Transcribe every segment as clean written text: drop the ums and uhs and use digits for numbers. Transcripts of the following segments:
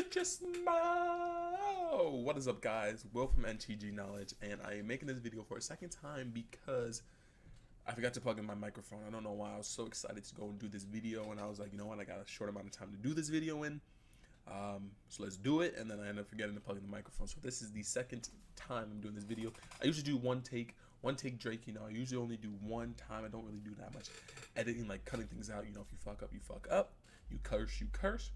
Just Mo! What is up, guys? Will from NTG Knowledge, and I am making this video for a second time because I forgot to plug in my microphone. I don't know why. I was so excited to go and do this video, and I was like, you know what? I got a short amount of time to do this video in, so let's do it. And then I ended up forgetting to plug in the microphone. So this is the second time I'm doing this video. I usually do one take Drake. You know, I usually only do one time. I don't really do that much editing, like cutting things out. You know, if you fuck up, you fuck up. You curse.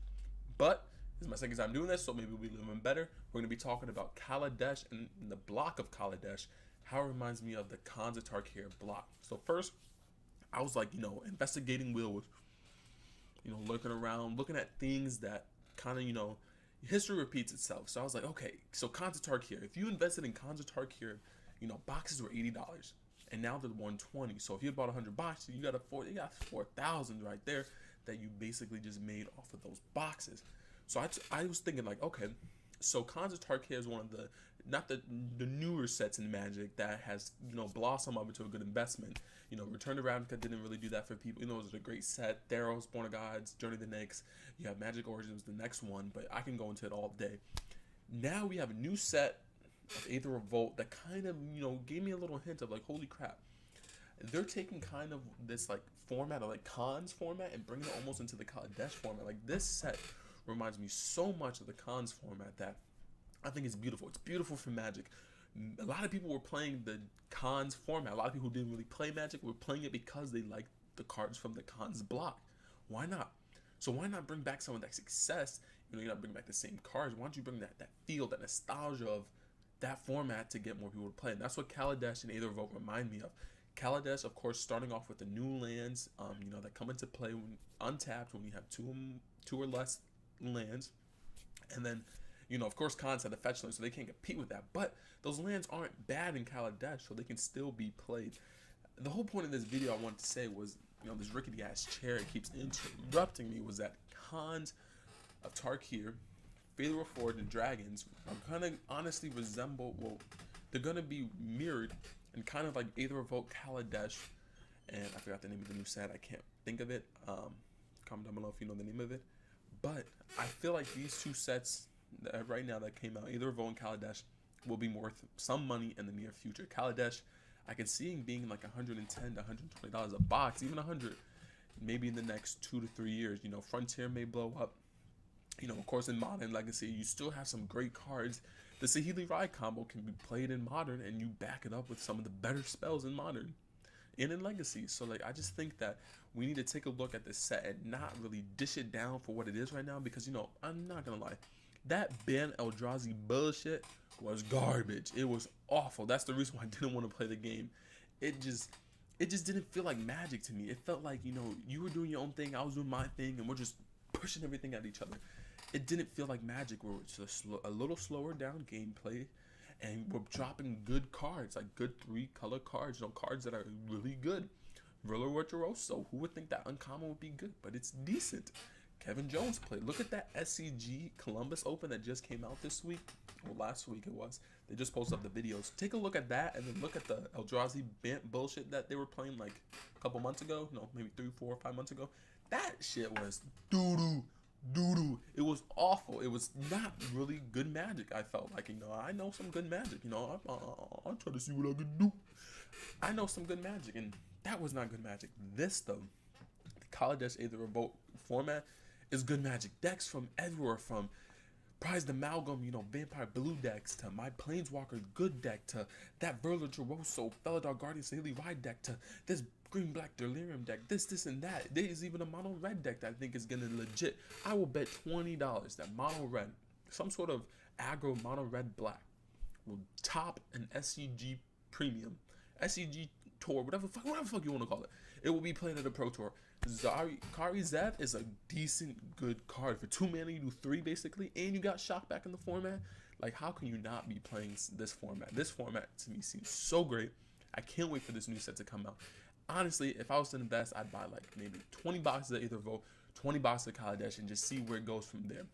But this is my second time doing this, so maybe we'll be living better. We're going to be talking about Kaladesh and the block of Kaladesh, how it reminds me of the Khans of Tarkir block. So first, I was like, investigating Will was, looking around, looking at things that kind of, history repeats itself. So I was like, okay, so Khans of Tarkir, if you invested in Khans of Tarkir, boxes were $80. And now they're 120. So if you bought 100 boxes, you got 4,000 right there that you basically just made off of those boxes. So I was thinking like, okay, so Khans of Tarkir is one of the, not the newer sets in Magic that has, blossomed up into a good investment. Return to Ravnica didn't really do that for people. It was a great set. Theros, Born of Gods, Journey to the Nyx. You have Magic Origins, the next one, but I can go into it all day. Now we have a new set of Aether Revolt that kind of, gave me a little hint of like, holy crap. They're taking kind of this like format of like Khans format and bringing it almost into the Kaladesh format. Like this set reminds me so much of the Khans format that I think it's beautiful. It's beautiful for Magic. A lot of people were playing the Khans format. A lot of people who didn't really play Magic were playing it because they liked the cards from the Khans block. Why not? So why not bring back some of that success? You're not bringing back the same cards. Why don't you bring that feel, that nostalgia of that format to get more people to play? And that's what Kaladesh and Aether Revolt remind me of. Kaladesh, of course, starting off with the new lands, that come into play when untapped when you have two or less lands, and then, of course, Khans had the fetch land, so they can't compete with that. But those lands aren't bad in Kaladesh, so they can still be played. The whole point of this video I wanted to say was, this rickety ass chair keeps interrupting me, was that Khans of Tarkir, Fatal Reforged, and Dragons are gonna honestly resemble, well, they're gonna be mirrored and kind of like Aether Revolt, Kaladesh, and I forgot the name of the new set. I can't think of it. Comment down below if you know the name of it. But I feel like these two sets right now that came out, Aether Revolt and Kaladesh, will be worth some money in the near future. Kaladesh, I can see it being like $110 to $120 a box, even 100, maybe in the next 2 to 3 years. Frontier may blow up. Of course, in Modern Legacy, you still have some great cards. The Saheeli Ride combo can be played in Modern, and you back it up with some of the better spells in Modern and in Legacy. So, I just think that we need to take a look at this set and not really dish it down for what it is right now, because, I'm not going to lie. That Ben Eldrazi bullshit was garbage. It was awful. That's the reason why I didn't want to play the game. It just didn't feel like Magic to me. It felt like, you were doing your own thing, I was doing my thing, and we're just pushing everything at each other. It didn't feel like Magic, where it's a little slower down gameplay, and we're dropping good cards, like good 3-color cards, cards that are really good. Riller Virtuoso, who would think that uncommon would be good? But it's decent. Kevin Jones played. Look at that SCG Columbus Open that just came out this week, or last week it was. They just posted up the videos. Take a look at that, and then look at the Eldrazi Bant bullshit that they were playing like a couple months ago. No, maybe 3, 4, 5 months ago. That shit was doo-doo. It was awful. It was not really good Magic. I felt like, I know some good Magic. I'm trying to see what I can do. I know some good Magic, and that was not good Magic. This, though, the Kaladesh Aether Revolt format is good Magic. Decks from everywhere, from Prized Amalgam, Vampire Blue decks, to my Planeswalker good deck, to that Verla Geroso, Felidar Guardian Saheeli Ride deck, to this Green Black Delirium deck, this and that. There's even a mono red deck that I think is gonna legit. I will bet $20 that mono red, some sort of aggro mono red black, will top an SCG premium, SCG tour, whatever the fuck you want to call it. It will be played at a pro tour. Kari Zev is a decent, good card. For 2 mana, you do 3 basically, and you got Shock back in the format. Like, how can you not be playing this format? This format to me seems so great. I can't wait for this new set to come out. Honestly, if I was to invest, I'd buy like maybe 20 boxes of Aether Revolt, 20 boxes of Kaladesh, and just see where it goes from there.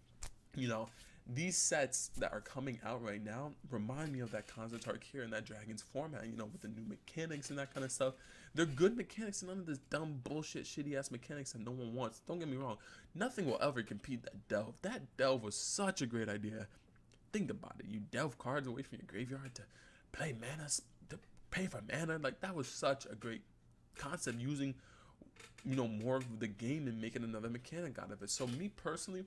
these sets that are coming out right now remind me of that Khans of Tarkir and that Dragons format, you know, with the new mechanics and that kind of stuff. They're good mechanics and none of this dumb bullshit shitty ass mechanics that no one wants. Don't get me wrong, nothing will ever compete that delve. That delve was such a great idea. Think about it. You delve cards away from your graveyard to play mana, to pay for mana. Like, that was such a great concept, using, you know, more of the game and making another mechanic out of it. So me personally,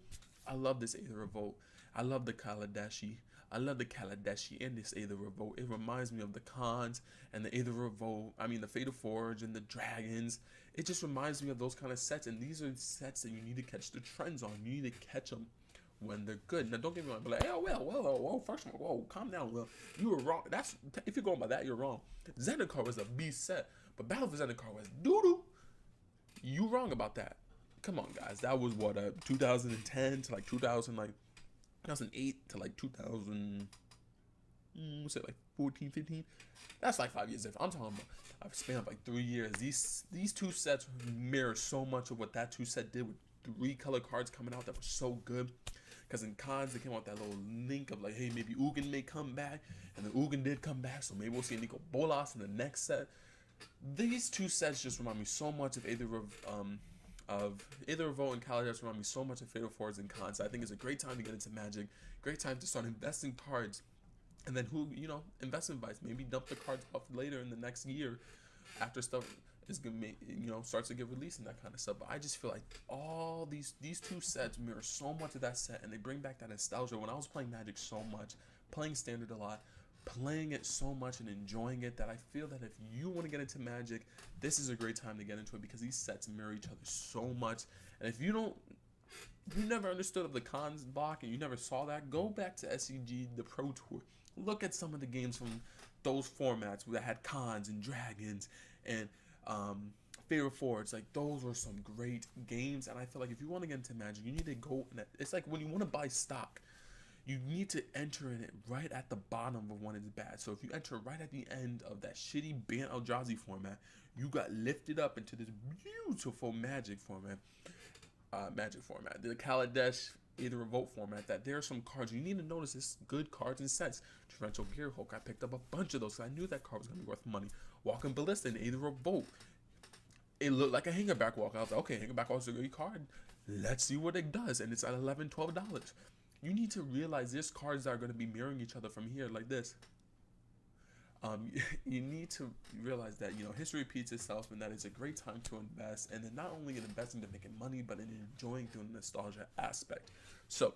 I love this Aether Revolt. I love the Kaladeshi. I love the Kaladeshi and this Aether Revolt. It reminds me of the Khans and the Aether Revolt. I mean, the Fatal Forge and the Dragons. It just reminds me of those kind of sets. And these are sets that you need to catch the trends on. You need to catch them when they're good. Now, don't get me wrong. But like, oh, well, first of all, whoa, calm down, Will. You were wrong. That's, if you're going by that, you're wrong. Zendikar was a beast set. But Battle for Zendikar was doo-doo. You wrong about that. Come on, guys. That was what, 2010 to like 2008 to like 2000, what's it, like 14, 15? That's like 5 years different. I'm talking about I've spent like 3 years. These two sets mirror so much of what that two set did, with 3 color cards coming out that were so good. Because in Khans, they came out with that little link of like, hey, maybe Ugin may come back. And then Ugin did come back, so maybe we'll see Nico Bolas in the next set. These two sets just remind me so much of Aether Revolt and Kaladesh. Remind me so much of Fatal Forge and Khans. I think it's a great time to get into Magic. Great time to start investing cards. And then investment advice. Maybe dump the cards off later in the next year after stuff is gonna make, starts to get released and that kind of stuff. But I just feel like all these two sets mirror so much of that set, and they bring back that nostalgia. When I was playing Magic so much, playing Standard a lot, playing it so much and enjoying it, that I feel that if you want to get into Magic, this is a great time to get into it, because these sets mirror each other so much. And if you never understood of the Khans block and you never saw that, go back to SCG, the Pro Tour. Look at some of the games from those formats that had Khans and Dragons and Fatal Forge. Like, those were some great games. And I feel like if you want to get into Magic, you need to go in it's like when you want to buy stock, you need to enter in it right at the bottom of when it's bad. So if you enter right at the end of that shitty Ban Eldrazi format, you got lifted up into this beautiful Magic format. The Kaladesh, Aether Revolt format, that there are some cards you need to notice is good cards and sets. Torrential Gearhulk, I picked up a bunch of those, so I knew that card was going to be worth money. Walking Ballista and Aether Revolt, it looked like a Hangerback Walk. I was like, okay, Hangerback Walk is a great card. Let's see what it does. And it's at $11, $12. You need to realize there's cards that are going to be mirroring each other from here, like this. You need to realize that, history repeats itself, and that it's a great time to invest. And then not only in investing to making money, but in enjoying through the nostalgia aspect. So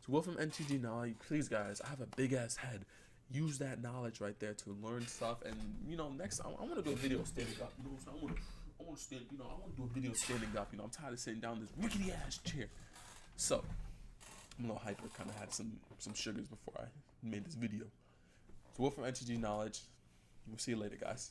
Will from NTG Knowledge, please, guys, I have a big ass head. Use that knowledge right there to learn stuff. And next time I want to do a video standing up. I want to do a video standing up. I'm tired of sitting down in this rickety ass chair. So I'm a little hyper. Kind of had some sugars before I made this video. So Will from NTG Knowledge. We'll see you later, guys.